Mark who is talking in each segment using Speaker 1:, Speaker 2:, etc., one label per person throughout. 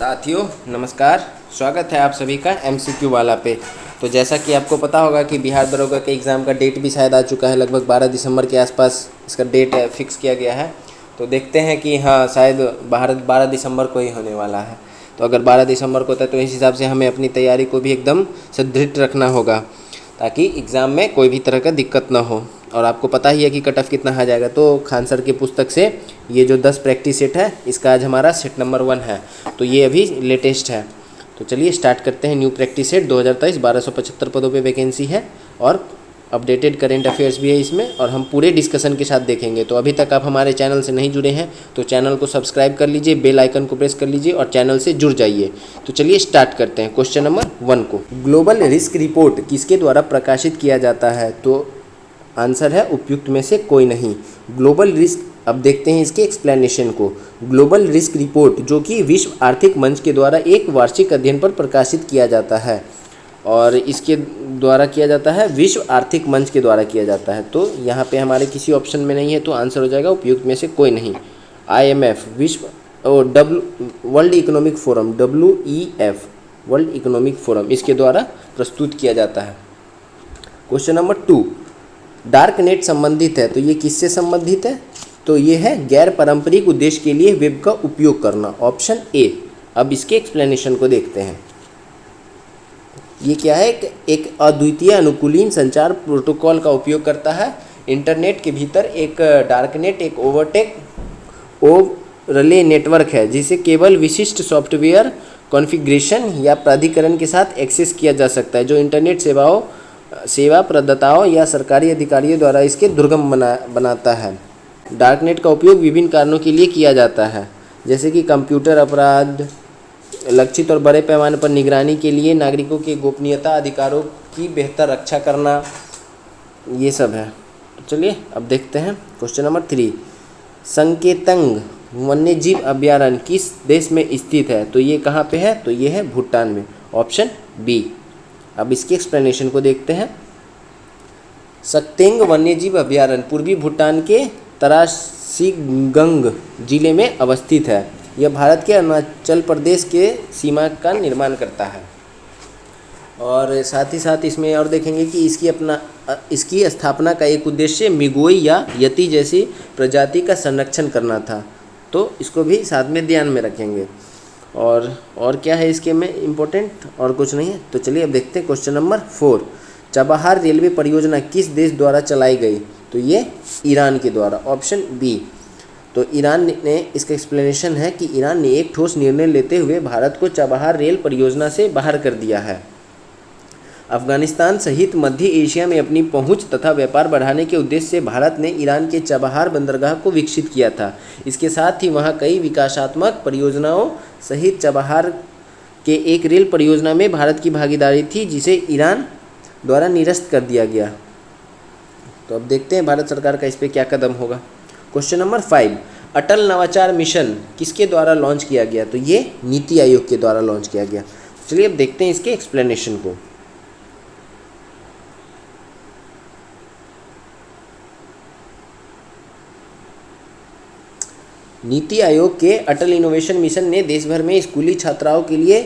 Speaker 1: साथियों नमस्कार, स्वागत है आप सभी का MCQ वाला पे। तो जैसा कि आपको पता होगा कि बिहार दरोगा के एग्ज़ाम का डेट भी शायद आ चुका है, लगभग 12 दिसंबर के आसपास इसका डेट फिक्स किया गया है। तो देखते हैं कि हाँ शायद 12 दिसंबर को ही होने वाला है। तो अगर 12 दिसंबर को होता है तो इस हिसाब से हमें अपनी तैयारी को भी एकदम सुदृढ़ रखना होगा ताकि एग्ज़ाम में कोई भी तरह का दिक्कत ना हो। और आपको पता ही है कि कट ऑफ कितना आ जाएगा। तो खान सर की पुस्तक से ये जो 10 प्रैक्टिस सेट है, इसका आज हमारा सेट नंबर 1 है। तो ये अभी लेटेस्ट है। तो चलिए स्टार्ट करते हैं। न्यू प्रैक्टिस सेट 2023 1275 पदों पे वैकेंसी है और अपडेटेड करेंट अफेयर्स भी है इसमें, और हम पूरे डिस्कशन के साथ देखेंगे। तो अभी तक आप हमारे चैनल से नहीं जुड़े हैं तो चैनल को सब्सक्राइब कर लीजिए, बेल आइकन को प्रेस कर लीजिए और चैनल से जुड़ जाइए। तो चलिए स्टार्ट करते हैं क्वेश्चन नंबर 1 को। ग्लोबल रिस्क रिपोर्ट किसके द्वारा प्रकाशित किया जाता है? तो आंसर है उपयुक्त में से कोई नहीं। ग्लोबल रिस्क, अब देखते हैं इसके एक्सप्लेनेशन को। ग्लोबल रिस्क रिपोर्ट जो कि विश्व आर्थिक मंच के द्वारा एक वार्षिक अध्ययन पर प्रकाशित किया जाता है, और इसके द्वारा किया जाता है विश्व आर्थिक मंच के द्वारा किया जाता है। तो यहाँ पे हमारे किसी ऑप्शन में नहीं है, तो आंसर हो जाएगा उपयुक्त में से कोई नहीं। IMF विश्व world economic forum WEF world economic forum, इसके द्वारा प्रस्तुत किया जाता है। क्वेश्चन नंबर 2, डार्क नेट संबंधित है तो ये किससे संबंधित है? तो ये है गैर पारंपरिक उद्देश्य के लिए वेब का उपयोग करना, ऑप्शन A। अब इसके एक्सप्लेनेशन को देखते हैं। ये क्या है? एक अद्वितीय अनुकूलन संचार प्रोटोकॉल का उपयोग करता है। इंटरनेट के भीतर एक डार्क नेट, एक ओवरले नेटवर्क है जिसे केवल विशिष्ट सॉफ्टवेयर कॉन्फ़िगरेशन या प्राधिकरण के साथ एक्सेस किया जा सकता है, जो इंटरनेट सेवा प्रदाताओं या सरकारी अधिकारियों द्वारा इसके दुर्गम बनाता है। डार्कनेट का उपयोग विभिन्न कारणों के लिए किया जाता है, जैसे कि कंप्यूटर अपराध, लक्षित और बड़े पैमाने पर निगरानी के लिए, नागरिकों के गोपनीयता अधिकारों की बेहतर रक्षा करना, ये सब है। तो चलिए अब देखते हैं क्वेश्चन नंबर 3। संकेतंग वन्यजीव अभयारण्य किस देश में स्थित है? तो ये कहाँ पे है? तो ये है भूटान में, ऑप्शन B। अब इसके एक्सप्लेनेशन को देखते हैं। सक्तेंग वन्यजीव अभयारण्य पूर्वी भूटान के तरासीगंग जिले में अवस्थित है। यह भारत के अरुणाचल प्रदेश के सीमा का निर्माण करता है। और साथ ही साथ इसमें और देखेंगे कि इसकी स्थापना का एक उद्देश्य मिगोई या यति जैसी प्रजाति का संरक्षण करना था। तो इसको भी साथ में ध्यान में रखेंगे। और क्या है इसके में इम्पोर्टेंट? और कुछ नहीं है। तो चलिए अब देखते हैं क्वेश्चन नंबर 4। चबाहार रेलवे परियोजना किस देश द्वारा चलाई गई? तो ये ईरान के द्वारा, ऑप्शन B। तो ईरान ने, इसका एक्सप्लेनेशन है कि ईरान ने एक ठोस निर्णय लेते हुए भारत को चबाहार रेल परियोजना से बाहर कर दिया है। अफगानिस्तान सहित मध्य एशिया में अपनी पहुंच तथा व्यापार बढ़ाने के उद्देश्य से भारत ने ईरान के चबाहार बंदरगाह को विकसित किया था। इसके साथ ही वहां कई विकासात्मक परियोजनाओं सहित चबाहार के एक रेल परियोजना में भारत की भागीदारी थी, जिसे ईरान द्वारा निरस्त कर दिया गया। तो अब देखते हैं भारत सरकार का इस पर क्या कदम होगा। क्वेश्चन नंबर 5, अटल नवाचार मिशन किसके द्वारा लॉन्च किया गया? तो ये नीति आयोग के द्वारा लॉन्च किया गया। चलिए अब देखते हैं इसके एक्सप्लेनेशन को। नीति आयोग के अटल इनोवेशन मिशन ने देश भर में स्कूली छात्राओं के लिए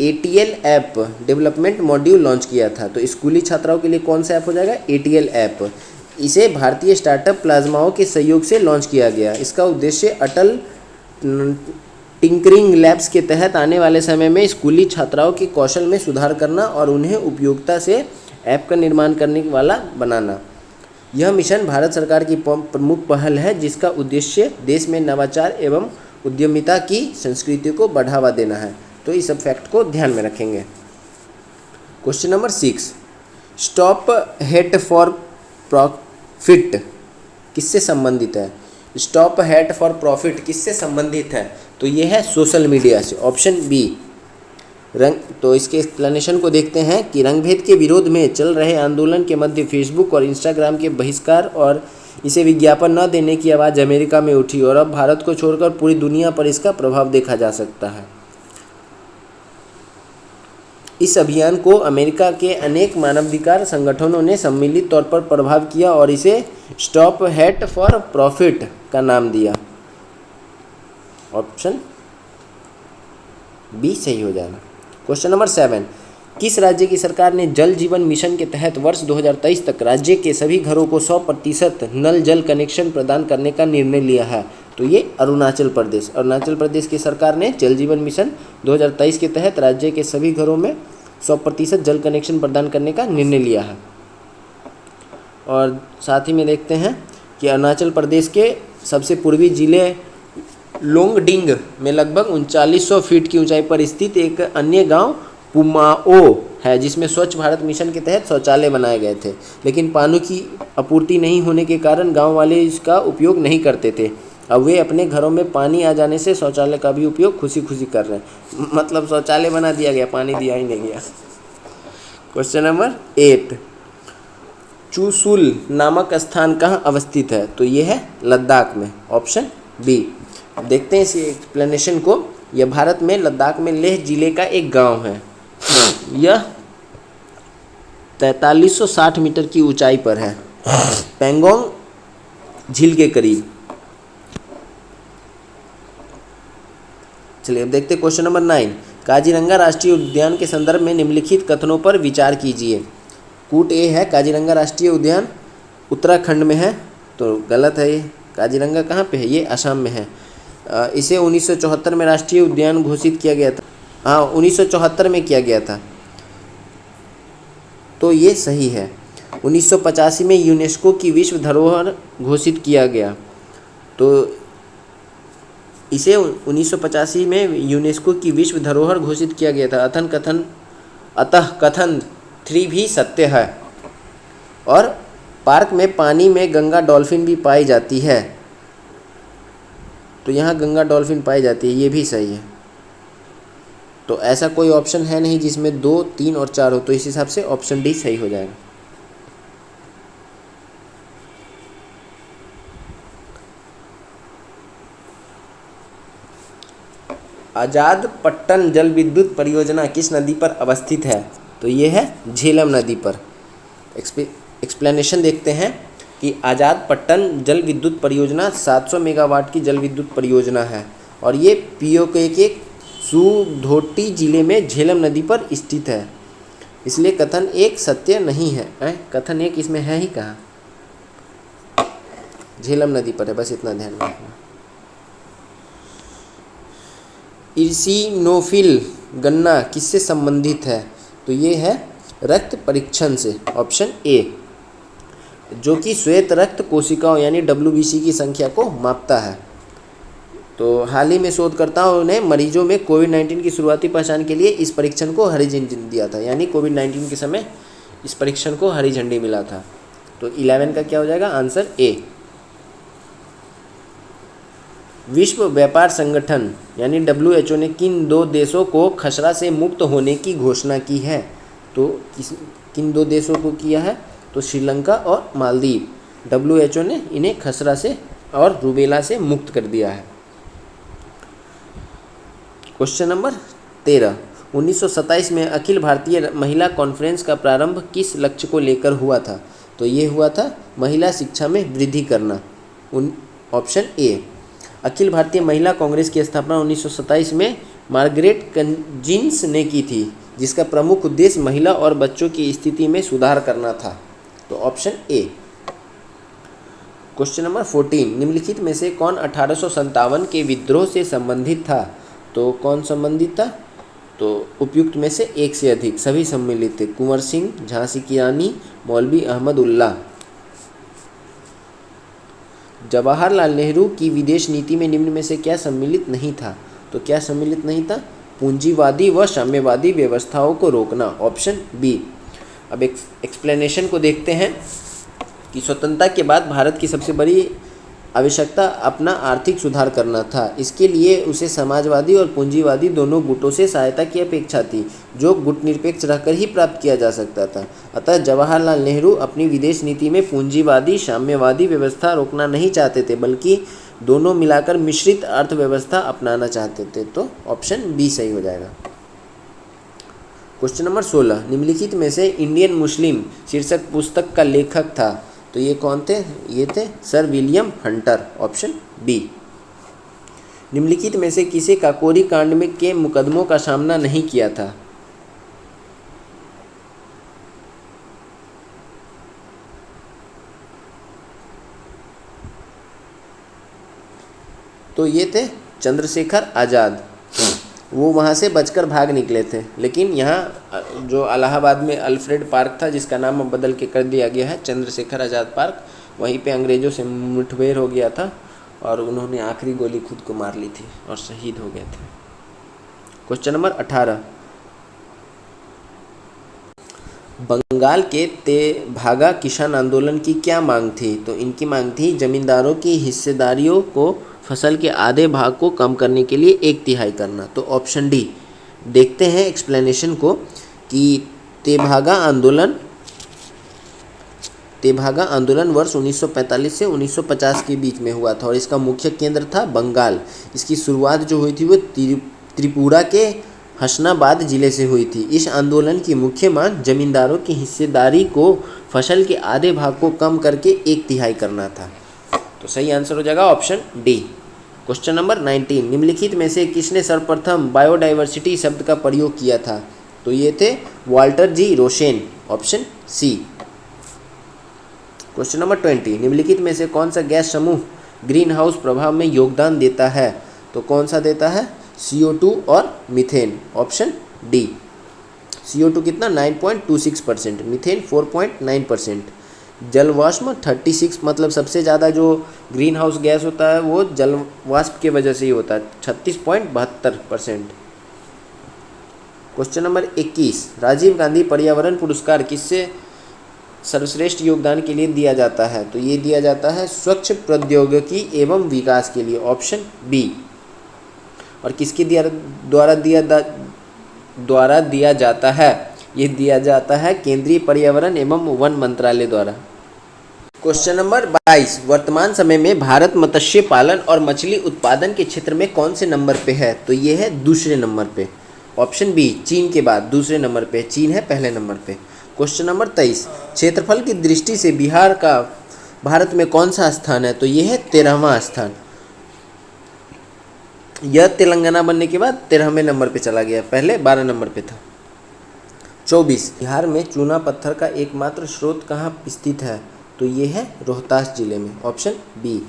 Speaker 1: ATL app development module launch किया था। तो स्कूली छात्राओं के लिए कौन सा ऐप हो जाएगा? ATL app. इसे भारतीय स्टार्टअप प्लाज्माओं के सहयोग से लॉन्च किया गया। इसका उद्देश्य अटल टिंकरिंग लैब्स के तहत आने वाले समय में स्कूली छात्राओं के कौशल में सुधार करना और उन्हें उपयोगिता से ऐप का निर्माण करने वाला बनाना। यह मिशन भारत सरकार की प्रमुख पहल है, जिसका उद्देश्य देश में नवाचार एवं उद्यमिता की संस्कृति को बढ़ावा देना है। तो इस सब फैक्ट को ध्यान में रखेंगे। Question number 6, stop hate for profit किससे संबंधित है? स्टॉप हेट फॉर प्रॉफिट किससे संबंधित है? तो ये है सोशल मीडिया से, ऑप्शन B। तो इसके एक्सप्लेनेशन को देखते हैं कि रंगभेद के विरोध में चल रहे आंदोलन के मध्य फेसबुक और इंस्टाग्राम के बहिष्कार और इसे विज्ञापन न देने की आवाज़ अमेरिका में उठी, और अब भारत को छोड़कर पूरी दुनिया पर इसका प्रभाव देखा जा सकता है। इस अभियान को अमेरिका के अनेक मानवाधिकार संगठनों ने सम्मिलित तौर पर प्रभाव किया और इसे स्टॉप हेट फॉर प्रॉफिट का नाम दिया। ऑप्शन बी सही हो जाएगा। क्वेश्चन नंबर 7, किस राज्य की सरकार ने जल जीवन मिशन के तहत वर्ष 2023 तक राज्य के सभी घरों को 100% नल जल कनेक्शन प्रदान करने का निर्णय लिया है? तो ये अरुणाचल प्रदेश। अरुणाचल प्रदेश की सरकार ने जल जीवन मिशन 2023 के तहत राज्य के सभी घरों में 100% जल कनेक्शन प्रदान करने का निर्णय लिया है। और साथ ही में देखते हैं कि अरुणाचल प्रदेश के सबसे पूर्वी जिले लोंगडिंग में लगभग 3900 फीट की ऊंचाई पर स्थित एक अन्य गांव पुमाओ है, जिसमें स्वच्छ भारत मिशन के तहत शौचालय बनाए गए थे, लेकिन पानी की आपूर्ति नहीं होने के कारण गांव वाले इसका उपयोग नहीं करते थे। अब वे अपने घरों में पानी आ जाने से शौचालय का भी उपयोग खुशी खुशी कर रहे हैं। मतलब शौचालय बना दिया गया, पानी दिया ही नहीं गया। क्वेश्चन नंबर 8, चुशुल नामक स्थान कहाँ अवस्थित है? तो ये है लद्दाख में, ऑप्शन बी। अब देखते हैं इस एक्सप्लेनेशन को। यह भारत में लद्दाख में लेह जिले का एक गांव है। यह 4360 मीटर की ऊंचाई पर है, पेंगोंग झील के करीब। चलिए अब देखते हैं क्वेश्चन नंबर 9, काजीरंगा राष्ट्रीय उद्यान के संदर्भ में निम्नलिखित कथनों पर विचार कीजिए। कूट ए है, काजीरंगा राष्ट्रीय उद्यान उत्तराखंड में है, तो गलत है ये। काजीरंगा कहाँ पे है? ये असम में है। इसे 1974 में राष्ट्रीय उद्यान घोषित किया गया था। हाँ, 1974 में किया गया था, तो ये सही है। 1985 में यूनेस्को की विश्व धरोहर घोषित किया गया, तो इसे 1985 में यूनेस्को की विश्व धरोहर घोषित किया गया था। अतः कथन 3 भी सत्य है। और पार्क में पानी में गंगा डॉल्फिन भी पाई जाती है, तो यहाँ गंगा डॉल्फिन पाई जाती है, ये भी सही है। तो ऐसा कोई ऑप्शन है नहीं जिसमें 2, 3 और 4 हो, तो इस हिसाब से ऑप्शन डी सही हो जाएगा। आजाद पट्टन जल विद्युत परियोजना किस नदी पर अवस्थित है? तो ये है झेलम नदी पर। एक्सप्लेनेशन देखते हैं कि आजाद पट्टन जल विद्युत परियोजना 700 मेगावाट की जल विद्युत परियोजना है, और ये पीओके के सुधोटी जिले में झेलम नदी पर स्थित है। इसलिए कथन 1 सत्य नहीं है। कथन 1 इसमें है ही कहाँ? झेलम नदी पर है, बस इतना ध्यान रखना। इसिनोफिल गन्ना किससे संबंधित है? तो ये है रक्त परीक्षण से, ऑप्शन ए, जो कि श्वेत रक्त कोशिकाओं यानी WBC की संख्या को मापता है। तो हाल ही में शोधकर्ताओं ने मरीजों में कोविड-19 की शुरुआती पहचान के लिए इस परीक्षण को हरी झंडी दिया था, यानी कोविड-19 के समय इस परीक्षण को हरी झंडी मिला था। तो 11 का क्या हो जाएगा? Answer A. विश्व व्यापार संगठन यानी WHO ने किन 2 देशों को खसरा से मुक्त होने की घोषणा की है? तो किन 2 देशों को किया है? तो श्रीलंका और मालदीव। WHO ने इन्हें खसरा से और रूबेला से मुक्त कर दिया है। क्वेश्चन नंबर 13, 1927 में अखिल भारतीय महिला कॉन्फ्रेंस का प्रारंभ किस लक्ष्य को लेकर हुआ था? तो ये हुआ था महिला शिक्षा में वृद्धि करना, ऑप्शन ए। अखिल भारतीय महिला कांग्रेस की स्थापना 1927 में मार्गरेट कजिन्स ने की थी, जिसका प्रमुख उद्देश्य महिला और बच्चों की स्थिति में सुधार करना था, तो ऑप्शन ए। क्वेश्चन नंबर 14, निम्नलिखित में से कौन 1857 के विद्रोह से संबंधित था? तो कौन संबंधित था? तो उपयुक्त में से एक से अधिक, सभी सम्मिलित थे। कुंवर सिंह, झांसी की रानी, मौलवी अहमद उल्ला। जवाहरलाल नेहरू की विदेश नीति में निम्न में से क्या सम्मिलित नहीं था? तो क्या सम्मिलित नहीं था? पूंजीवादी व साम्यवादी व्यवस्थाओं को रोकना, ऑप्शन बी। अब एक्सप्लेनेशन को देखते हैं कि स्वतंत्रता के बाद भारत की सबसे बड़ी आवश्यकता अपना आर्थिक सुधार करना था। इसके लिए उसे समाजवादी और पूंजीवादी दोनों गुटों से सहायता की अपेक्षा थी, जो गुट निरपेक्ष रहकर ही प्राप्त किया जा सकता था। अतः जवाहरलाल नेहरू अपनी विदेश नीति में पूंजीवादी साम्यवादी व्यवस्था रोकना नहीं चाहते थे, बल्कि दोनों मिलाकर मिश्रित अर्थव्यवस्था अपनाना चाहते थे। तो ऑप्शन बी सही हो जाएगा। क्वेश्चन नंबर 16, निम्नलिखित में से इंडियन मुस्लिम शीर्षक पुस्तक का लेखक था? तो ये कौन थे? ये थे sir William Hunter, option B. निम्नलिखित में से किसे काकोरी कांड में के मुकदमों का सामना नहीं किया था? तो ये थे चंद्रशेखर आज़ाद। वो वहाँ से बचकर भाग निकले थे, लेकिन यहाँ जो इलाहाबाद में अल्फ्रेड पार्क था, जिसका नाम अब बदल के कर दिया गया है चंद्रशेखर आज़ाद पार्क, वहीं पे अंग्रेज़ों से मुठभेड़ हो गया था और उन्होंने आखिरी गोली खुद को मार ली थी और शहीद हो गए थे। क्वेश्चन नंबर 18, बंगाल के तेभागा किसान आंदोलन की क्या मांग थी? तो इनकी मांग थी जमींदारों की हिस्सेदारियों को फसल के आधे भाग को कम करने के लिए 1/3 करना। तो ऑप्शन डी। देखते हैं एक्सप्लेनेशन को कि तेभागा आंदोलन वर्ष 1945 से 1950 के बीच में हुआ था और इसका मुख्य केंद्र था बंगाल। इसकी शुरुआत जो हुई थी वो त्रिपुरा के हसनाबाद जिले से हुई थी। इस आंदोलन की मुख्य मांग जमींदारों की हिस्सेदारी को फसल के आधे भाग को कम करके 1/3 करना था। तो सही आंसर हो जाएगा ऑप्शन डी। क्वेश्चन नंबर 19, निम्नलिखित में से किसने सर्वप्रथम बायोडाइवर्सिटी शब्द का प्रयोग किया था? तो ये थे Walter G Rosen, option C. Question number 20, निम्नलिखित में से कौन सा गैस समूह ग्रीन हाउस प्रभाव में योगदान देता है? तो कौन सा देता है? CO2 और मीथेन, ऑप्शन डी। CO2 कितना? 9.26%, मीथेन 4.9%। जलवाष्प 36, मतलब सबसे ज़्यादा जो ग्रीन हाउस गैस होता है वो जलवाष्प की वजह से ही होता है, 36.72%। क्वेश्चन नंबर 21, राजीव गांधी पर्यावरण पुरस्कार किससे सर्वश्रेष्ठ योगदान के लिए दिया जाता है? तो ये दिया जाता है स्वच्छ प्रौद्योगिकी एवं विकास के लिए, ऑप्शन बी। और किसके द्वारा दिया जाता है? ये दिया जाता है केंद्रीय पर्यावरण एवं वन मंत्रालय द्वारा। क्वेश्चन नंबर 22, वर्तमान समय में भारत मत्स्य पालन और मछली उत्पादन के क्षेत्र में कौन से नंबर पे है? तो ये है दूसरे नंबर पे, ऑप्शन बी। चीन के बाद दूसरे नंबर पे, चीन है पहले नंबर पे। क्वेश्चन नंबर 23, क्षेत्रफल की दृष्टि से बिहार का भारत में कौन सा स्थान है? तो ये है 13वां स्थान। यह तेलंगाना बनने के बाद 13वें नंबर पे चला गया, पहले 12 नंबर पे था। 24, बिहार में चूना पत्थर का एकमात्र स्रोत कहाँ स्थित है? तो ये है रोहतास जिले में, ऑप्शन बी।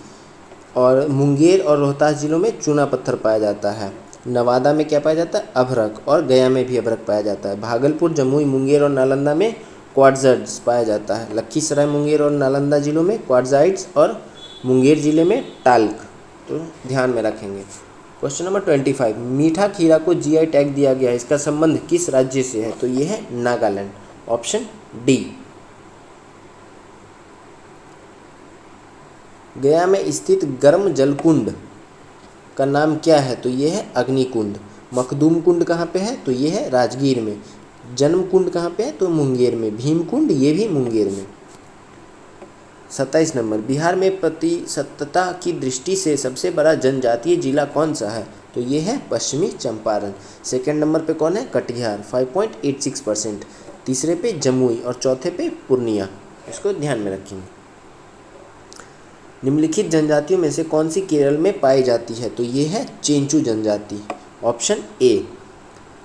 Speaker 1: और मुंगेर और रोहतास जिलों में चूना पत्थर पाया जाता है। नवादा में क्या पाया जाता है? अभ्रक, और गया में भी अभ्रक पाया जाता है। भागलपुर, जमुई, मुंगेर और नालंदा में क्वार्ट्ज़ाइट्स पाया जाता है। लखीसराय, मुंगेर और नालंदा जिलों में क्वार्ट्ज़ाइट्स और मुंगेर जिले में टाल्क। तो ध्यान में रखेंगे। क्वेश्चन नंबर 25, मीठा खीरा को GI टैग दिया गया है, इसका संबंध किस राज्य से है? तो ये है नागालैंड, ऑप्शन डी। गया में स्थित गर्म जलकुंड का नाम क्या है? तो ये है अग्निकुंड। मखदूम कुंड कहाँ पे है? तो ये है राजगीर में। जन्म कुंड कहाँ पे है? तो मुंगेर में। भीम कुंड ये भी मुंगेर में। 27 नंबर, बिहार में प्रतिशतता की दृष्टि से सबसे बड़ा जनजातीय जिला कौन सा है? तो ये है पश्चिमी चंपारण। सेकंड नंबर पे कौन है? कटिहार, 5.86%। तीसरे पे जमुई और चौथे पे पूर्णिया। इसको ध्यान में रखेंगे। निम्नलिखित जनजातियों में से कौन सी केरल में पाई जाती है? तो ये है चेंचू जनजाति, ऑप्शन ए।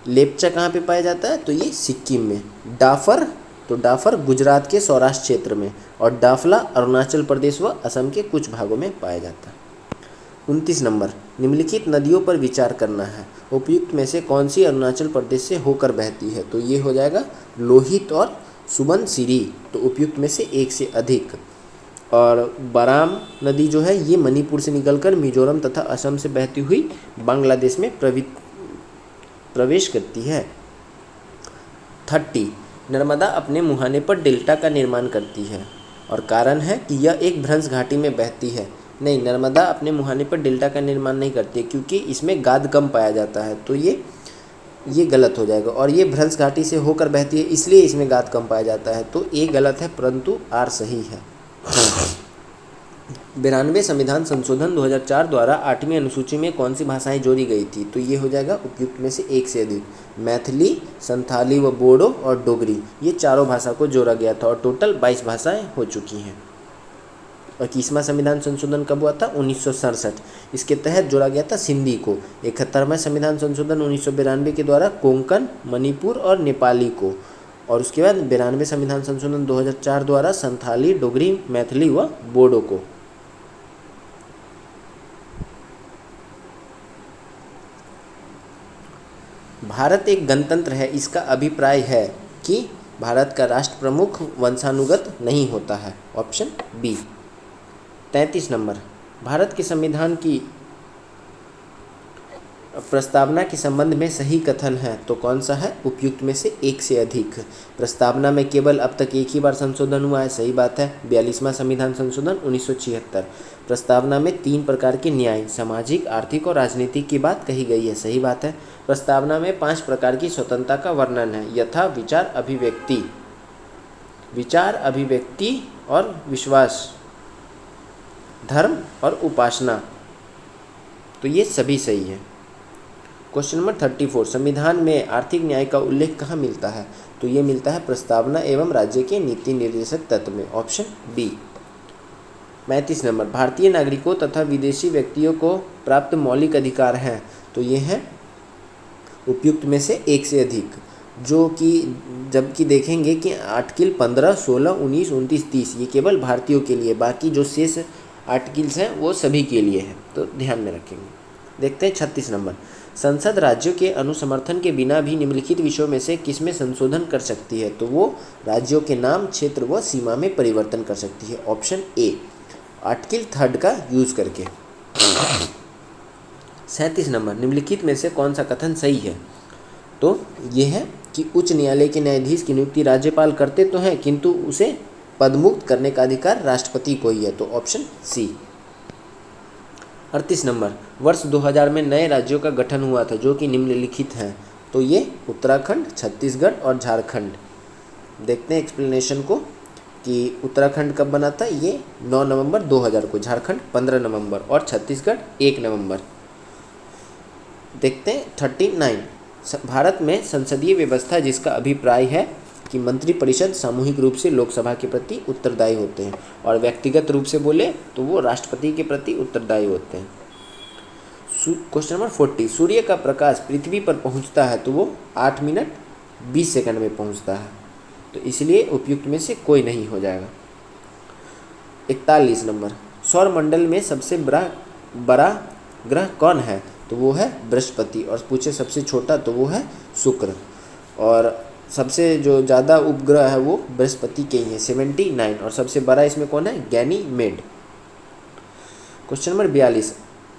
Speaker 1: लेप्चा कहाँ पे पाया जाता है? तो ये सिक्किम में। डाफर, तो डाफर गुजरात के सौराष्ट्र क्षेत्र में, और डाफला अरुणाचल प्रदेश व असम के कुछ भागों में पाया जाता है। 29 नंबर, निम्नलिखित नदियों पर विचार करना है। उपयुक्त में से कौन सी अरुणाचल प्रदेश से होकर बहती है? तो ये हो जाएगा लोहित और सुबनसिरी। तो उपयुक्त में से एक से अधिक। और बराम नदी जो है ये मणिपुर से निकलकर मिजोरम तथा असम से बहती हुई बांग्लादेश में प्रवेश करती है। 30, नर्मदा अपने मुहाने पर डेल्टा का निर्माण करती है और कारण है कि यह एक भ्रंश घाटी में बहती है। नहीं, नर्मदा अपने मुहाने पर डेल्टा का निर्माण नहीं करती है क्योंकि इसमें गाद कम पाया जाता है, तो ये गलत हो जाएगा। और ये भ्रंश घाटी से होकर बहती है इसलिए इसमें गाद कम पाया जाता है, तो ए गलत है परंतु आर सही है। 92 संविधान संशोधन 2004 द्वारा 8वीं अनुसूची में कौन सी भाषाएं जोड़ी गई थी? तो ये हो जाएगा उपयुक्त में से एक से अधिक। मैथिली, संथाली व बोडो और डोगरी, ये चारों भाषा को जोड़ा गया था और टोटल 22 भाषाएं हो चुकी हैं। और 21वां संविधान संशोधन कब हुआ था? 1967। इसके तहत जोड़ा गया था सिंधी को। 71वां संविधान संशोधन 1992 के द्वारा कोंकण, मणिपुर और नेपाली को। और उसके बाद 92वें संविधान संशोधन 2004 द्वारा संथाली, डोगरी, मैथिली व बोडो को। भारत एक गणतंत्र है, इसका अभिप्राय है कि भारत का राष्ट्र प्रमुख वंशानुगत नहीं होता है। Option B. 33 नंबर, भारत के संविधान की प्रस्तावना के संबंध में सही कथन है तो कौन सा है? उपयुक्त में से एक से अधिक। प्रस्तावना में केवल अब तक एक ही बार संशोधन हुआ है, सही बात है। 42वां संविधान संशोधन 1976। प्रस्तावना में 3 प्रकार के न्याय, सामाजिक, आर्थिक और राजनीतिक की बात कही गई है, सही बात है। प्रस्तावना में 5 प्रकार की स्वतंत्रता का वर्णन है, यथा विचार अभिव्यक्ति और विश्वास, धर्म और उपासना। तो ये सभी सही है। क्वेश्चन नंबर 34, संविधान में आर्थिक न्याय का उल्लेख कहाँ मिलता है? तो ये मिलता है प्रस्तावना एवं राज्य के नीति निर्देशक तत्व में। Option B. 35 नंबर, भारतीय नागरिकों तथा विदेशी व्यक्तियों को प्राप्त मौलिक अधिकार हैं तो ये हैं उपयुक्त में से एक से अधिक, जो कि जबकि देखेंगे कि आर्टिकल 15, 16, 19, 29, 30 ये केवल भारतीयों के लिए, बाकी जो शेष आर्टिकल्स हैं वो सभी के लिए हैं, तो ध्यान में रखेंगे। देखते हैं 36 नंबर, संसद राज्यों के अनुसमर्थन के बिना भी निम्नलिखित विषयों में से किसमें संशोधन कर सकती है? तो वो राज्यों के नाम, क्षेत्र व सीमा में परिवर्तन कर सकती है। ऑप्शन ए, आर्टिकल 3 का यूज करके। 37 नंबर, निम्नलिखित में से कौन सा कथन सही है? तो ये है कि उच्च न्यायालय के न्यायाधीश की नियुक्ति राज्यपाल करते तो हैं किंतु उसे पदमुक्त करने का अधिकार राष्ट्रपति को ही है, तो ऑप्शन सी। 38 नंबर, वर्ष 2000 में नए राज्यों का गठन हुआ था जो कि निम्नलिखित हैं, तो ये उत्तराखंड, छत्तीसगढ़ और झारखंड। देखते हैं एक्सप्लेनेशन को कि उत्तराखंड कब बना था? ये 9 नवंबर 2000 को, झारखंड 15 नवंबर और छत्तीसगढ़ 1 नवंबर। देखते हैं 39, भारत में संसदीय व्यवस्था जिसका अभिप्राय है कि मंत्रिपरिषद सामूहिक रूप से लोकसभा के प्रति उत्तरदायी होते हैं और व्यक्तिगत रूप से बोले तो वो राष्ट्रपति के प्रति उत्तरदायी होते हैं। क्वेश्चन नंबर 40, सूर्य का प्रकाश पृथ्वी पर पहुंचता है तो वो 8 मिनट 20 सेकंड में पहुंचता है, तो इसलिए उपयुक्त में से कोई नहीं हो जाएगा। 41 नंबर, सौर मंडल में सबसे बड़ा ग्रह कौन है? तो वो है बृहस्पति, और पूछे सबसे छोटा तो वो है शुक्र, और सबसे जो ज़्यादा उपग्रह है वो बृहस्पति के ही है 79, और सबसे बड़ा इसमें कौन है? गैनीमेड। क्वेश्चन नंबर 42,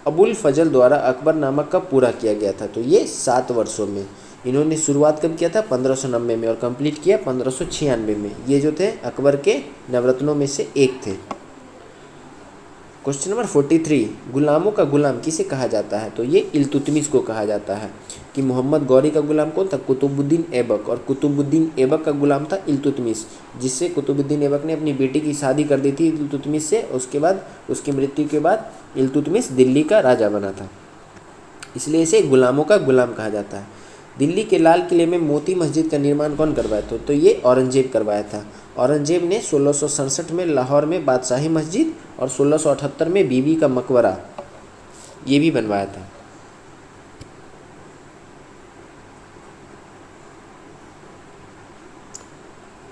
Speaker 1: अबुल फजल द्वारा अकबरनामा कब पूरा किया गया था? तो ये 7 वर्षों में। इन्होंने शुरुआत कब किया था? 1590 में, और कंप्लीट किया 1596 में। ये जो थे अकबर के नवरत्नों में से एक थे। क्वेश्चन नंबर 43, गुलामों का गुलाम किसे कहा जाता है? तो ये इल्तुतमिश को कहा जाता है। कि मोहम्मद गौरी का गुलाम कौन था? कुतुबुद्दीन ऐबक, और कुतुबुद्दीन ऐबक का गुलाम था इल्तुतमिश, जिससे कुतुबुद्दीन ऐबक ने अपनी बेटी की शादी कर दी थी इल्तुतमिश से। उसके बाद उसकी मृत्यु के बाद इल्तुतमिश दिल्ली का राजा बना था, इसलिए इसे गुलामों का गुलाम कहा जाता है। दिल्ली के लाल किले में मोती मस्जिद का निर्माण कौन करवाया था? तो ये औरंगजेब करवाया था। औरंगजेब ने 1667 में लाहौर में बादशाही मस्जिद और 1678 में बीबी का मकबरा ये भी बनवाया था।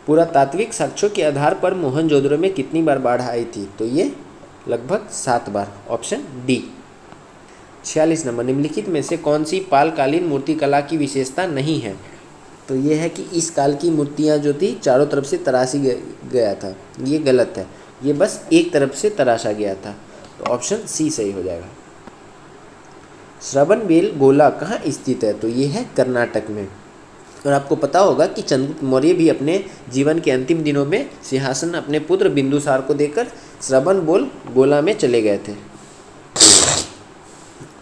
Speaker 1: पुरातात्विक साक्ष्यों के आधार पर मोहनजोदड़ो में कितनी बार बाढ़ आई थी? तो ये लगभग 7 बार। Option D. 46 नंबर, निम्नलिखित में से कौन सी पालकालीन मूर्तिकला की विशेषता नहीं है? तो ये है कि इस काल की मूर्तियाँ जो थी चारों तरफ से तराशी गया था, ये गलत है, ये बस एक तरफ से तराशा गया था, तो ऑप्शन सी सही हो जाएगा। श्रवणबेल गोला कहाँ स्थित है? तो ये है कर्नाटक में। और आपको पता होगा कि चंद्रगुप्त मौर्य भी अपने जीवन के अंतिम दिनों में सिंहासन अपने पुत्र बिंदुसार को देकर श्रवणबेल गोला में चले गए थे।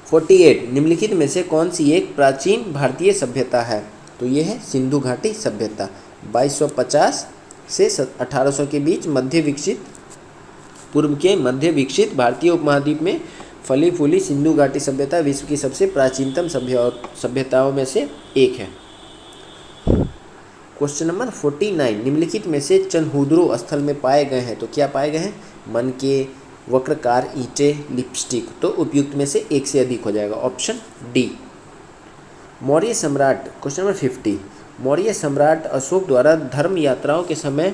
Speaker 1: 48, निम्नलिखित में से कौन सी एक प्राचीन भारतीय सभ्यता है? तो ये है सिंधु घाटी सभ्यता। 2250 से 1800 के बीच पूर्व के मध्य विकसित भारतीय उपमहाद्वीप में फली फूली सिंधु घाटी सभ्यता विश्व की सबसे प्राचीनतम सभ्यताओं में से एक है। क्वेश्चन नंबर 49, निम्नलिखित में से चनहूदरो स्थल में पाए गए हैं? तो क्या पाए गए हैं? मन के, वक्रकार, ईंटें, लिपस्टिक। तो उपयुक्त में से एक से अधिक हो जाएगा, ऑप्शन डी। मौर्य सम्राट, क्वेश्चन नंबर 50, मौर्य सम्राट अशोक द्वारा धर्म यात्राओं के समय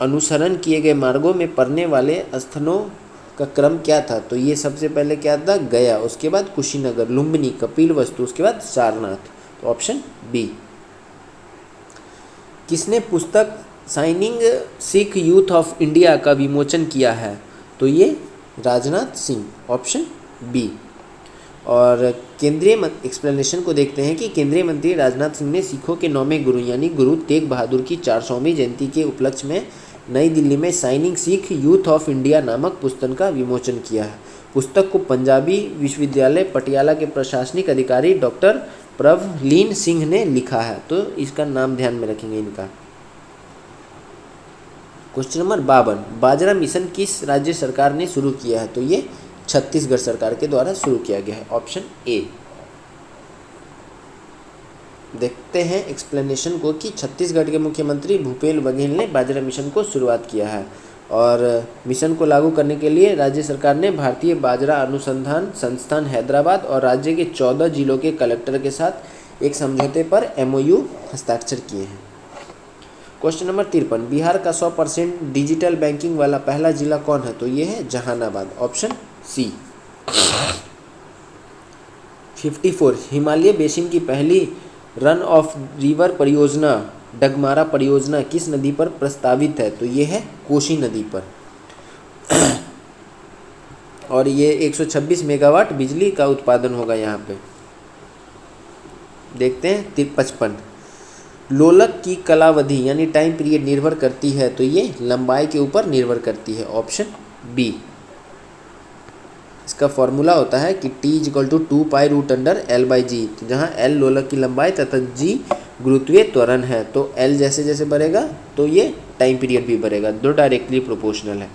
Speaker 1: अनुसरण किए गए मार्गों में पड़ने वाले स्थलों का क्रम क्या था? तो ये सबसे पहले क्या था? गया, उसके बाद कुशीनगर, लुम्बिनी, कपिलवस्तु, उसके बाद सारनाथ। तो ऑप्शन बी। किसने पुस्तक Shining Sikh Youth of India का विमोचन किया है? तो ये राजनाथ सिंह, ऑप्शन बी। और केंद्रीय एक्सप्लेनेशन को देखते हैं कि केंद्रीय मंत्री राजनाथ सिंह ने सिखों के 9वें गुरु यानी गुरु तेग बहादुर की 400वीं जयंती के उपलक्ष्य में नई दिल्ली में shining Sikh Youth of India नामक पुस्तक का विमोचन किया है। पुस्तक को पंजाबी विश्वविद्यालय पटियाला के प्रशासनिक अधिकारी डॉक्टर प्रभलीन सिंह ने लिखा है। तो इसका नाम ध्यान में रखेंगे इनका। क्वेश्चन नंबर 52, बाजरा मिशन किस राज्य सरकार ने शुरू किया है? तो ये छत्तीसगढ़ सरकार के द्वारा शुरू किया गया है, ऑप्शन ए। देखते हैं एक्सप्लेनेशन को कि छत्तीसगढ़ के मुख्यमंत्री भूपेश बघेल ने बाजरा मिशन को शुरुआत किया है और मिशन को लागू करने के लिए राज्य सरकार ने भारतीय बाजरा अनुसंधान संस्थान हैदराबाद और राज्य के 14 जिलों के कलेक्टर के साथ एक समझौते पर MOU हस्ताक्षर किए हैं। क्वेश्चन नंबर 53, बिहार का 100% डिजिटल बैंकिंग वाला पहला जिला कौन है? तो ये है Jehanabad, option C. 54, Himalaya basin की पहली रन ऑफ रिवर परियोजना डगमारा परियोजना किस नदी पर प्रस्तावित है? तो ये है कोसी नदी पर और ये 126 मेगावाट बिजली का उत्पादन होगा यहाँ पे। देखते हैं 55, लोलक की कालावधि यानी टाइम पीरियड निर्भर करती है? तो ये लंबाई के ऊपर निर्भर करती है, ऑप्शन बी। इसका फॉर्मूला होता है कि T = 2 pi root under L/G, जहाँ L लोलक की लंबाई तथा G गुरुत्वीय त्वरण है। तो L जैसे जैसे बढ़ेगा तो ये टाइम पीरियड भी बढ़ेगा, दो डायरेक्टली प्रोपोर्शनल है।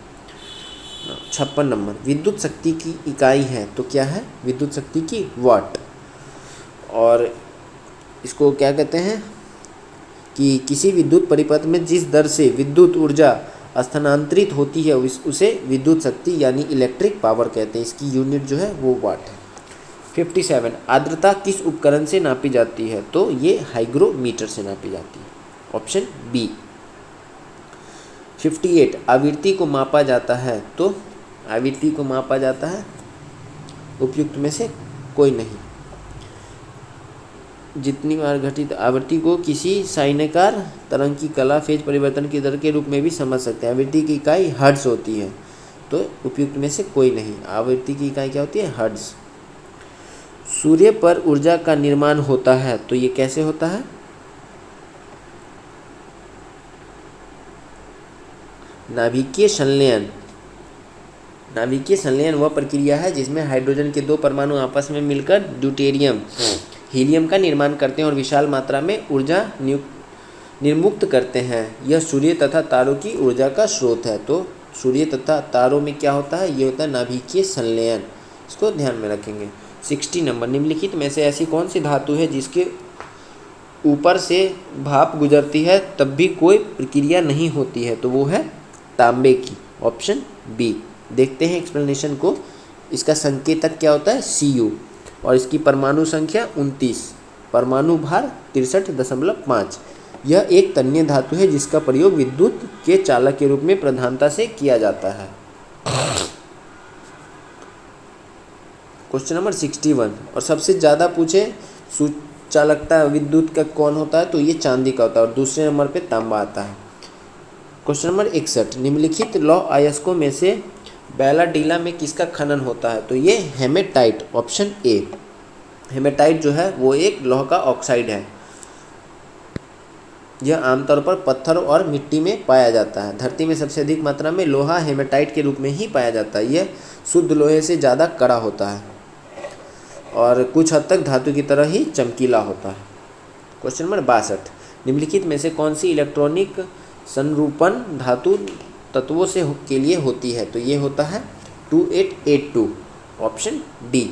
Speaker 1: 56 नंबर, विद्युत शक्ति की इकाई है तो क्या है? विद्युत शक्ति की वाट। और इसको क्या कहते हैं कि किसी विद्युत परिपथ में जिस दर से विद्युत ऊर्जा स्थानांतरित होती है उसे विद्युत शक्ति यानी इलेक्ट्रिक पावर कहते हैं। इसकी यूनिट जो है वो वाट है। 57, आर्द्रता किस उपकरण से नापी जाती है? तो ये हाइग्रोमीटर से नापी जाती है, ऑप्शन बी। 58, आवृत्ति को मापा जाता है? तो आवृत्ति को मापा जाता है उपयुक्त में से कोई नहीं। जितनी बार घटित आवृत्ति को किसी साइनकार तरंग की कला फेज परिवर्तन की दर के रूप में भी समझ सकते हैं। आवृत्ति की इकाई हर्ट्ज होती है, तो उपयुक्त में से कोई नहीं। आवृत्ति की इकाई क्या होती है? हर्ट्ज। सूर्य पर ऊर्जा का निर्माण होता है तो ये कैसे होता है? नाभिकीय संलयन। नाभिकीय संलयन वह प्रक्रिया है जिसमें हाइड्रोजन के 2 परमाणु आपस में मिलकर ड्यूटेरियम हीलियम का निर्माण करते हैं और विशाल मात्रा में ऊर्जा निर्मुक्त करते हैं। यह सूर्य तथा तारों की ऊर्जा का स्रोत है। तो सूर्य तथा तारों में क्या होता है? ये होता है नाभिकीय संलयन। इसको ध्यान में रखेंगे। 60 नंबर, निम्नलिखित में से ऐसी कौन सी धातु है जिसके ऊपर से भाप गुजरती है तब भी कोई प्रक्रिया नहीं होती है? तो वो है तांबे की, ऑप्शन बी। देखते हैं एक्सप्लेनेशन को। इसका संकेतक क्या होता है? Cu और इसकी परमाणु संख्या 29, परमाणु भार 63.5। यह एक तन्य धातु है जिसका प्रयोग विद्युत के चालक के रूप में प्रधानता से किया जाता है। क्वेश्चन नंबर 61, और सबसे ज़्यादा पूछे सुचालकता विद्युत का कौन होता है? तो ये चांदी का होता है और दूसरे नंबर पे तांबा आता है। क्वेश्चन नंबर 61, निम्नलिखित लौह अयस्कों में से बैलाडीला में किसका खनन होता है? तो ये हेमेटाइट, ऑप्शन ए। हेमेटाइट जो है वो एक लौह का ऑक्साइड है। यह आमतौर पर पत्थर और मिट्टी में पाया जाता है। धरती में सबसे अधिक मात्रा में लोहा हेमेटाइट के रूप में ही पाया जाता है। यह शुद्ध लोहे से ज़्यादा कड़ा होता है और कुछ हद तक धातु की तरह ही चमकीला होता है। क्वेश्चन नंबर 62, निम्नलिखित में से कौन सी इलेक्ट्रॉनिक संरूपण धातु तत्वों से के लिए होती है? तो ये होता है 2882, ऑप्शन डी।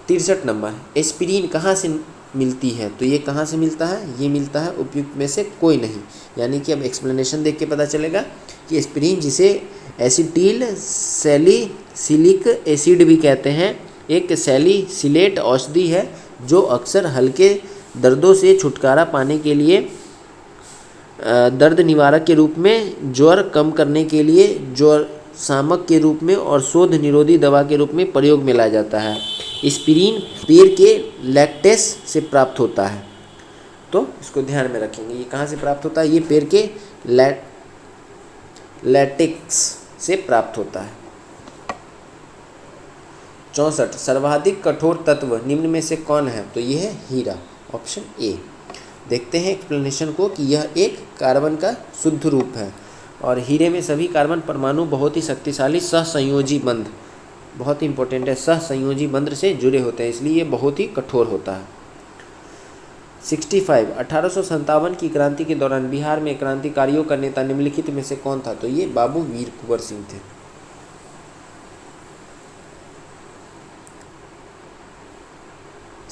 Speaker 1: 63 नंबर, एस्पिरिन कहाँ से मिलती है। तो ये कहाँ से मिलता है? ये मिलता है उपयुक्त में से कोई नहीं। यानी कि अब एक्सप्लेनेशन देख के पता चलेगा कि एस्पिरिन, जिसे एसिटिल सैलिसिलिक एसिड भी कहते हैं, एक सैलिसिलेट औषधि है जो अक्सर हल्के दर्दों से छुटकारा पाने के लिए, दर्द निवारक के रूप में, ज्वर कम करने के लिए ज्वर शामक के रूप में और शोथ निरोधी दवा के रूप में प्रयोग में लाया जाता है। एस्पिरिन पेड़ के लैक्टेस से प्राप्त होता है। तो इसको ध्यान में रखेंगे, ये कहाँ से प्राप्त होता है? ये पेड़ के लैटेक्स से प्राप्त होता है। 64 सर्वाधिक कठोर तत्व निम्न में से कौन है? तो ये है हीरा, ऑप्शन ए। देखते हैं एक्सप्लेनेशन को कि यह एक कार्बन का शुद्ध रूप है और हीरे में सभी कार्बन परमाणु बहुत ही शक्तिशाली सहसंयोजी बंध, बहुत ही इंपॉर्टेंट है, सहसंयोजी बंध से जुड़े होते हैं, इसलिए ये बहुत ही कठोर होता है। 65 1857 की क्रांति के दौरान बिहार में क्रांतिकारियों का नेता निम्नलिखित में से कौन था? तो ये बाबू वीर कुंवर सिंह थे।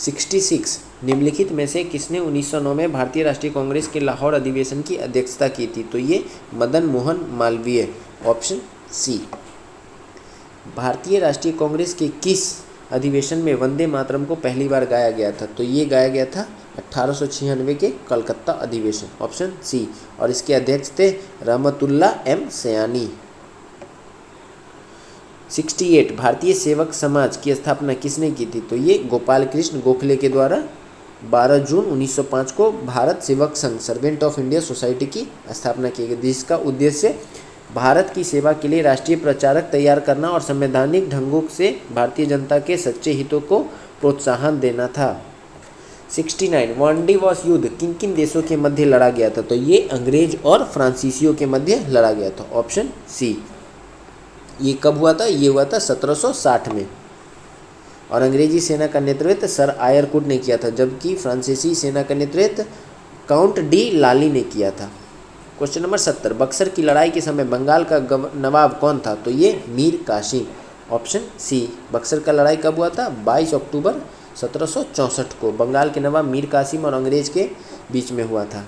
Speaker 1: 66 निम्नलिखित में से किसने 1909 में भारतीय राष्ट्रीय कांग्रेस के लाहौर अधिवेशन की अध्यक्षता की थी? तो ये मदन मोहन मालवीय, ऑप्शन सी। भारतीय राष्ट्रीय कांग्रेस के किस अधिवेशन में वंदे मातरम को पहली बार गाया गया था? तो ये गाया गया था 1896 के कलकत्ता अधिवेशन, ऑप्शन सी। और इसके अध्यक्ष थे रहमतुल्ला एम सयानी। 68 भारतीय सेवक समाज की स्थापना किसने की थी? तो ये गोपाल कृष्ण गोखले के द्वारा 12 जून 1905 को Bharat Sevak Sangh, servant of India society की स्थापना की गई, जिसका उद्देश्य भारत की सेवा के लिए राष्ट्रीय प्रचारक तैयार करना और संवैधानिक ढंगों से भारतीय जनता के सच्चे हितों को प्रोत्साहन देना था। 69 वांडीवॉश युद्ध किन किन देशों के मध्य लड़ा गया था? तो ये अंग्रेज और फ्रांसीसियों के मध्य लड़ा गया था, ऑप्शन सी। ये कब हुआ था? ये हुआ था 1760 में और अंग्रेजी सेना का नेतृत्व सर आयरकुट ने किया था, जबकि फ्रांसीसी सेना का नेतृत्व काउंट डी लाली ने किया था। क्वेश्चन नंबर 70 बक्सर की लड़ाई के समय बंगाल का नवाब कौन था? तो ये मीर कासिम, ऑप्शन सी। बक्सर का लड़ाई कब हुआ था? 22 अक्टूबर 1764 को बंगाल के नवाब मीर कासिम और अंग्रेज के बीच में हुआ था।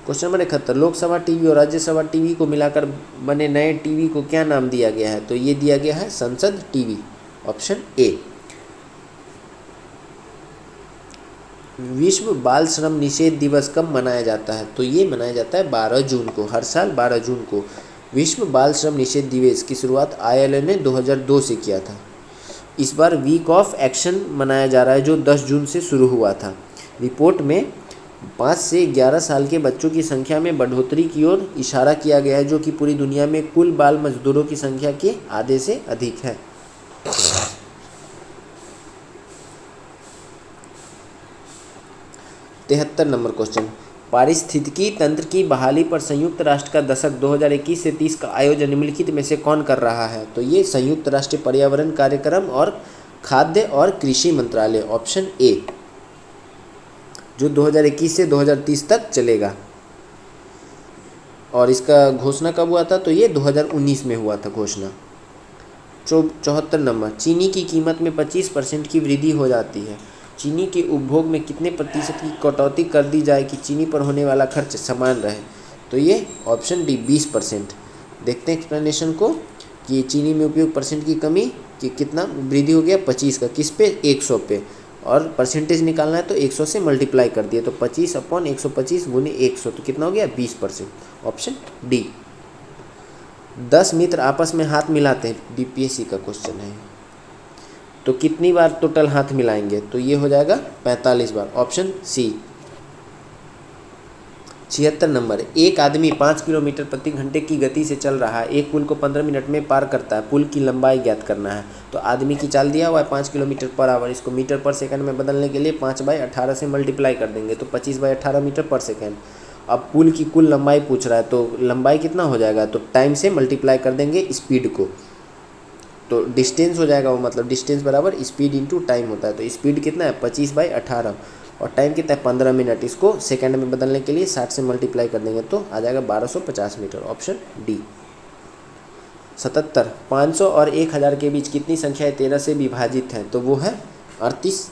Speaker 1: क्वेश्चन नंबर 71 लोकसभा टीवी और राज्यसभा टीवी को मिलाकर बने नए टीवी को क्या नाम दिया गया है? तो ये दिया गया है संसद टीवी, ऑप्शन ए। विश्व बाल श्रम निषेध दिवस कब मनाया जाता है? तो ये मनाया जाता है 12 जून को, हर साल 12 जून को। विश्व बाल श्रम निषेध दिवस की शुरुआत ILO ने 2002 से किया था। इस बार वीक ऑफ एक्शन मनाया जा रहा है जो 10 जून से शुरू हुआ था। रिपोर्ट में 5 से 11 साल के बच्चों की संख्या में बढ़ोतरी की ओर इशारा किया गया है, जो कि पूरी दुनिया में कुल बाल मजदूरों की संख्या के आधे से अधिक है। 73 नंबर क्वेश्चन पारिस्थितिकी तंत्र की बहाली पर संयुक्त राष्ट्र का दशक 2021 से 30 का आयोजन निम्नलिखित में से कौन कर रहा है? तो ये संयुक्त राष्ट्र पर्यावरण कार्यक्रम और खाद्य और कृषि मंत्रालय, ऑप्शन ए, जो 2021 से 2030 तक चलेगा। और इसका घोषणा कब हुआ था? तो ये 2019 में हुआ था घोषणा। 74 नंबर चीनी की कीमत में 25% की वृद्धि हो जाती है। चीनी के उपभोग में कितने प्रतिशत की कटौती कर दी जाए कि चीनी पर होने वाला खर्च समान रहे? तो ये ऑप्शन डी 20%। देखते हैं एक्सप्लेनेशन को कि चीनी में उपयोग परसेंट की कमी कि कितना वृद्धि हो गया 25 का, किस पे? 100 पे, और परसेंटेज निकालना है तो 100 से मल्टीप्लाई कर दिए तो 25/125 गुने 100 तो कितना हो गया 20%, ऑप्शन डी। 10 मित्र आपस में हाथ मिलाते हैं, BPSC का क्वेश्चन है, तो कितनी बार टोटल हाथ मिलाएंगे? तो ये हो जाएगा 45 बार, ऑप्शन सी। 76 नंबर एक आदमी 5 किलोमीटर प्रति घंटे की गति से चल रहा है, एक पुल को 15 मिनट में पार करता है, पुल की लंबाई ज्ञात करना है। तो आदमी की चाल दिया हुआ है 5 किलोमीटर पर आवर, इसको मीटर पर सेकंड में बदलने के लिए 5/18 से मल्टीप्लाई कर देंगे तो 25/18 मीटर पर सेकंड। अब पुल की कुल लंबाई पूछ रहा है तो लंबाई कितना हो जाएगा? तो टाइम से मल्टीप्लाई कर देंगे स्पीड को, तो डिस्टेंस हो जाएगा वो, मतलब डिस्टेंस बराबर स्पीड इंटू टाइम होता है। तो स्पीड कितना है 25/18 और टाइम कितना है 15 मिनट। इसको सेकंड में बदलने के लिए 60 से मल्टीप्लाई कर देंगे तो आ जाएगा 1250 मीटर, ऑप्शन डी। 77 500 और 1000 के बीच कितनी संख्याएं 13 से विभाजित हैं? तो वो है 38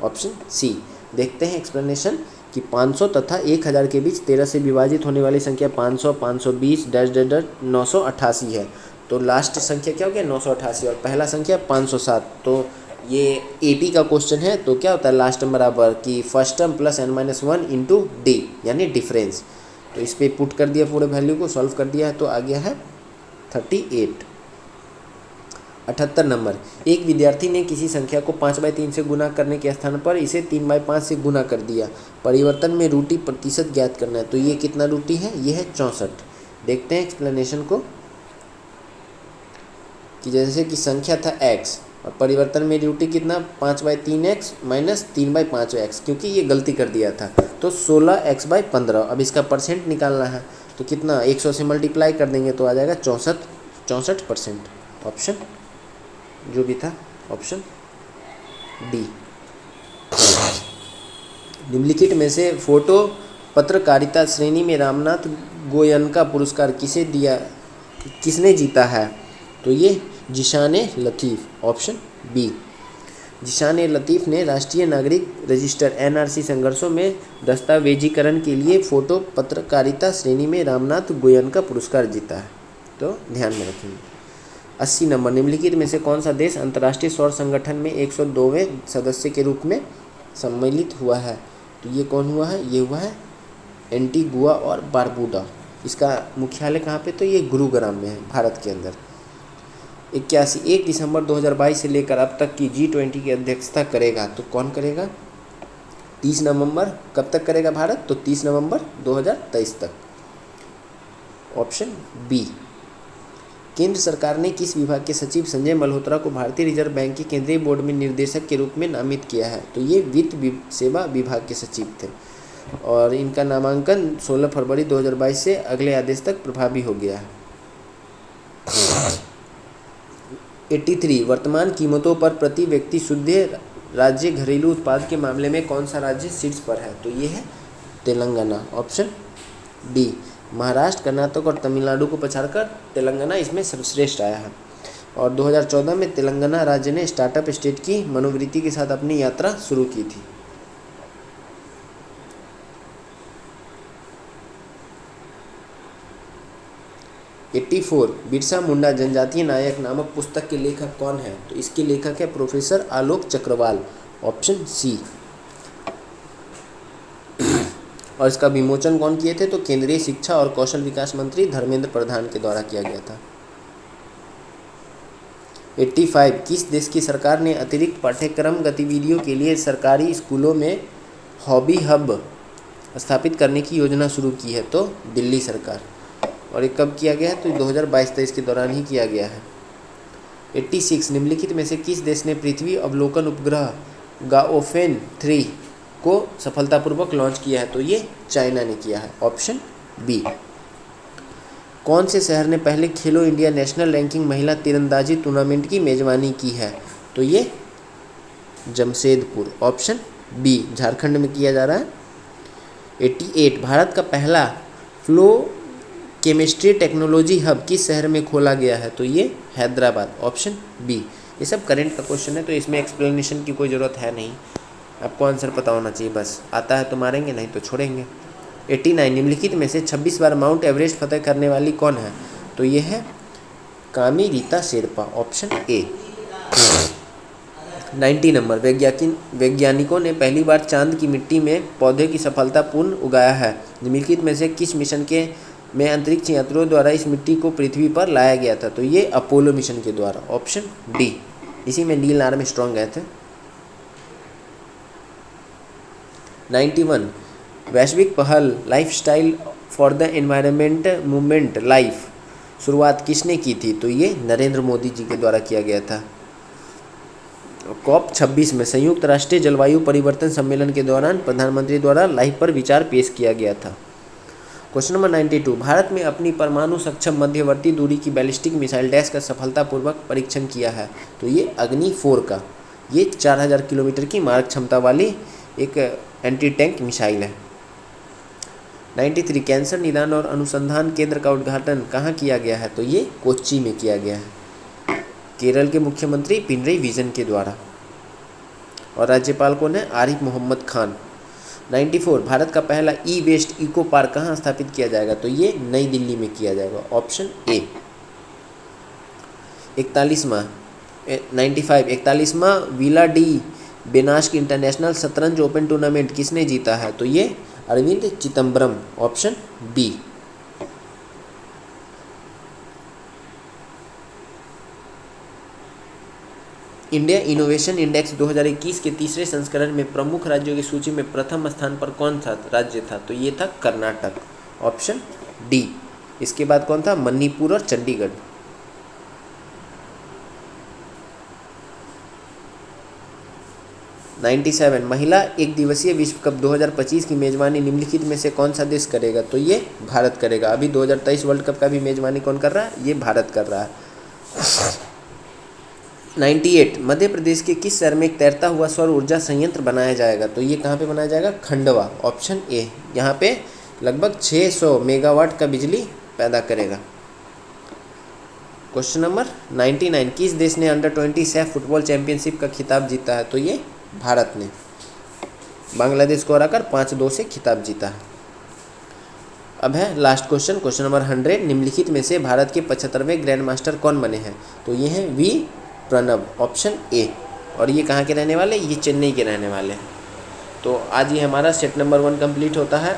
Speaker 1: ऑप्शन सी। देखते हैं एक्सप्लेनेशन कि 500 तथा 1000 के बीच 13 से विभाजित होने वाली संख्या 500, 520 डैश डैश डैश 988 है। तो लास्ट संख्या क्या हो गया 988 और पहला संख्या 507। तो ये एपी का क्वेश्चन है, तो क्या होता है लास्ट टर्म बराबर कि first term plus n-1 into D यानी डिफरेंस। तो इस पर पुट कर दिया, पूरे वैल्यू को सॉल्व कर दिया है, तो आ गया है 38। 78 नंबर, एक विद्यार्थी ने किसी संख्या को 5/3 से गुना करने के स्थान पर इसे 3/5 से गुना कर दिया। परिवर्तन में रूटी प्रतिशत ज्ञात करना है। तो ये कितना रूटी है, ये है 64। देखते हैं एक्सप्लेनेशन को कि जैसे कि संख्या था x और परिवर्तन में रूटी कितना 5/3x माइनस 3/5x, क्योंकि ये गलती कर दिया था। तो 16x/15। अब इसका परसेंट निकालना है, तो कितना 100 से मल्टीप्लाई कर देंगे तो आ जाएगा 64%। ऑप्शन जो भी था ऑप्शन डी। निम्नलिखित में से फोटो पत्रकारिता श्रेणी में रामनाथ गोयनका पुरस्कार किसने जीता है। तो ये जिशान-ए लतीफ़, ऑप्शन बी। जिशान-ए लतीफ़ ने राष्ट्रीय नागरिक रजिस्टर NRC संघर्षों में दस्तावेजीकरण के लिए फोटो पत्रकारिता श्रेणी में रामनाथ गोयनका पुरस्कार जीता है, तो ध्यान में रखेंगे। 80 नंबर, निम्नलिखित में से कौन सा देश अंतर्राष्ट्रीय सौर संगठन में 102वें सदस्य के रूप में सम्मिलित हुआ है। तो ये कौन हुआ है, ये हुआ है एंटीगुआ और बारबूडा। इसका मुख्यालय कहाँ पे, तो ये गुरुग्राम में है, भारत के अंदर। 81, 1 दिसंबर 2022 से लेकर अब तक की G20 की अध्यक्षता करेगा। तो कौन करेगा, 30 नवंबर। कब तक करेगा भारत, तो 30 नवंबर 2023 तक, ऑप्शन बी। केंद्र सरकार ने किस विभाग के सचिव संजय मल्होत्रा को भारतीय रिजर्व बैंक के केंद्रीय बोर्ड में निर्देशक के रूप में नामित किया है। तो ये वित्त सेवा विभाग के सचिव थे और इनका नामांकन 16 फरवरी 2022 से अगले आदेश तक प्रभावी हो गया है। 83, वर्तमान कीमतों पर प्रति व्यक्ति शुद्ध राज्य घरेलू उत्पाद के मामले में कौन सा राज्य शीर्ष पर है। तो ये है तेलंगाना, ऑप्शन डी। महाराष्ट्र, कर्नाटक और तमिलनाडु को पछाड़कर तेलंगाना इसमें सर्वश्रेष्ठ आया है। और 2014 में तेलंगाना राज्य ने स्टार्टअप स्टेट की मनोवृत्ति के साथ अपनी यात्रा शुरू की थी। बिरसा मुंडा जनजातीय नायक नामक पुस्तक के लेखक कौन है। तो इसके लेखक है प्रोफेसर आलोक चक्रवाल, ऑप्शन सी। और इसका विमोचन कौन किए थे, तो केंद्रीय शिक्षा और कौशल विकास मंत्री धर्मेंद्र प्रधान के द्वारा किया गया था। 85, किस देश की सरकार ने अतिरिक्त पाठ्यक्रम गतिविधियों के लिए सरकारी स्कूलों में हॉबी हब स्थापित करने की योजना शुरू की है। तो दिल्ली सरकार। और ये कब किया गया है, तो 2022-23 के दौरान ही किया गया है। 86, निम्नलिखित में से किस देश ने पृथ्वी अवलोकन उपग्रह गाओफेन 3 को सफलतापूर्वक लॉन्च किया है। तो ये चाइना ने किया है, ऑप्शन बी। कौन से शहर ने पहले खेलो इंडिया नेशनल रैंकिंग महिला तीरंदाजी टूर्नामेंट की मेजबानी की है। तो ये जमशेदपुर, ऑप्शन बी, झारखंड में किया जा रहा है। 88, भारत का पहला फ्लो केमिस्ट्री टेक्नोलॉजी हब किस शहर में खोला गया है। तो ये हैदराबाद, ऑप्शन बी। ये सब करंट का क्वेश्चन है, तो इसमें एक्सप्लेनेशन की कोई ज़रूरत है नहीं, आपको आंसर पता होना चाहिए बस। आता है तो मारेंगे, नहीं तो छोड़ेंगे। 89, निम्नलिखित में से 26 बार माउंट एवरेस्ट फतह करने वाली कौन है। तो ये है कामी Rita Sherpa, option A. 90 number, वैज्ञानिकों ने पहली बार चांद की मिट्टी में पौधे की सफलतापूर्ण उगाया है। निम्नलिखित में से किस मिशन में अंतरिक्ष यात्रियों द्वारा इस मिट्टी को पृथ्वी पर लाया गया था। तो ये अपोलो मिशन के द्वारा, ऑप्शन डी। इसी में नील आर्मस्ट्रांग गए थे। 91, वैश्विक पहल lifestyle for the environment movement life शुरुआत किसने की थी। तो ये नरेंद्र मोदी जी के द्वारा किया गया था। COP 26 में संयुक्त राष्ट्रीय जलवायु परिवर्तन सम्मेलन के दौरान प्रधानमंत्री द्वारा लाइफ पर विचार पेश किया गया था। क्वेश्चन नंबर 92, भारत में अपनी परमाणु सक्षम मध्यवर्ती दूरी की बैलिस्टिक मिसाइल डैश का सफलतापूर्वक परीक्षण किया है। तो ये अग्नि 4 का, ये 4000 किलोमीटर की मारक क्षमता वाली एक एंटी टैंक मिसाइल है। 93, कैंसर निदान और अनुसंधान केंद्र का उद्घाटन कहाँ किया गया है। तो ये कोच्चि में किया गया है, केरल के मुख्यमंत्री पिनरई विजयन के द्वारा। और राज्यपाल कौन है? आरिफ मोहम्मद खान। 94 भारत का पहला ई वेस्ट इको पार्क कहाँ स्थापित किया जाएगा? तो ये नई दिल्ली में किया जाएगा, ऑप्शन ए। 41वां विला डी बेनास्क इंटरनेशनल शतरंज ओपन टूर्नामेंट किसने जीता है? तो ये Arvind Chidambaram, option B. India innovation index 2021 के तीसरे संस्करण में प्रमुख राज्यों की सूची में प्रथम स्थान पर कौन सा राज्य था? तो ये था कर्नाटक, ऑप्शन डी। इसके बाद कौन था? मणिपुर और चंडीगढ़। 97 महिला एक दिवसीय विश्व कप 2025 की मेजबानी निम्नलिखित में से कौन सा देश करेगा? तो ये भारत करेगा। अभी 2023 वर्ल्ड कप का भी मेजबानी कौन कर रहा है? ये भारत कर रहा है। 98 मध्य प्रदेश के किस शहर में एक तैरता हुआ सौर ऊर्जा संयंत्र बनाया जाएगा? तो ये कहाँ पे बनाया जाएगा? Khandwa, option A. यहाँ पे लगभग 600 मेगावाट का बिजली पैदा करेगा। क्वेश्चन नंबर 99 किस देश ने अंडर 20 सैफ फुटबॉल चैंपियनशिप का खिताब जीता है? तो ये भारत ने बांग्लादेश को हराकर 5-2 से खिताब जीता है। अब है लास्ट क्वेश्चन, क्वेश्चन नंबर 100 निम्नलिखित में से भारत के 75वें ग्रैंड मास्टर कौन बने हैं? तो ये हैं वी प्रणव, ऑप्शन ए। और ये कहाँ के रहने वाले? ये चेन्नई के रहने वाले हैं। तो आज ये हमारा सेट नंबर 1 कंप्लीट होता है।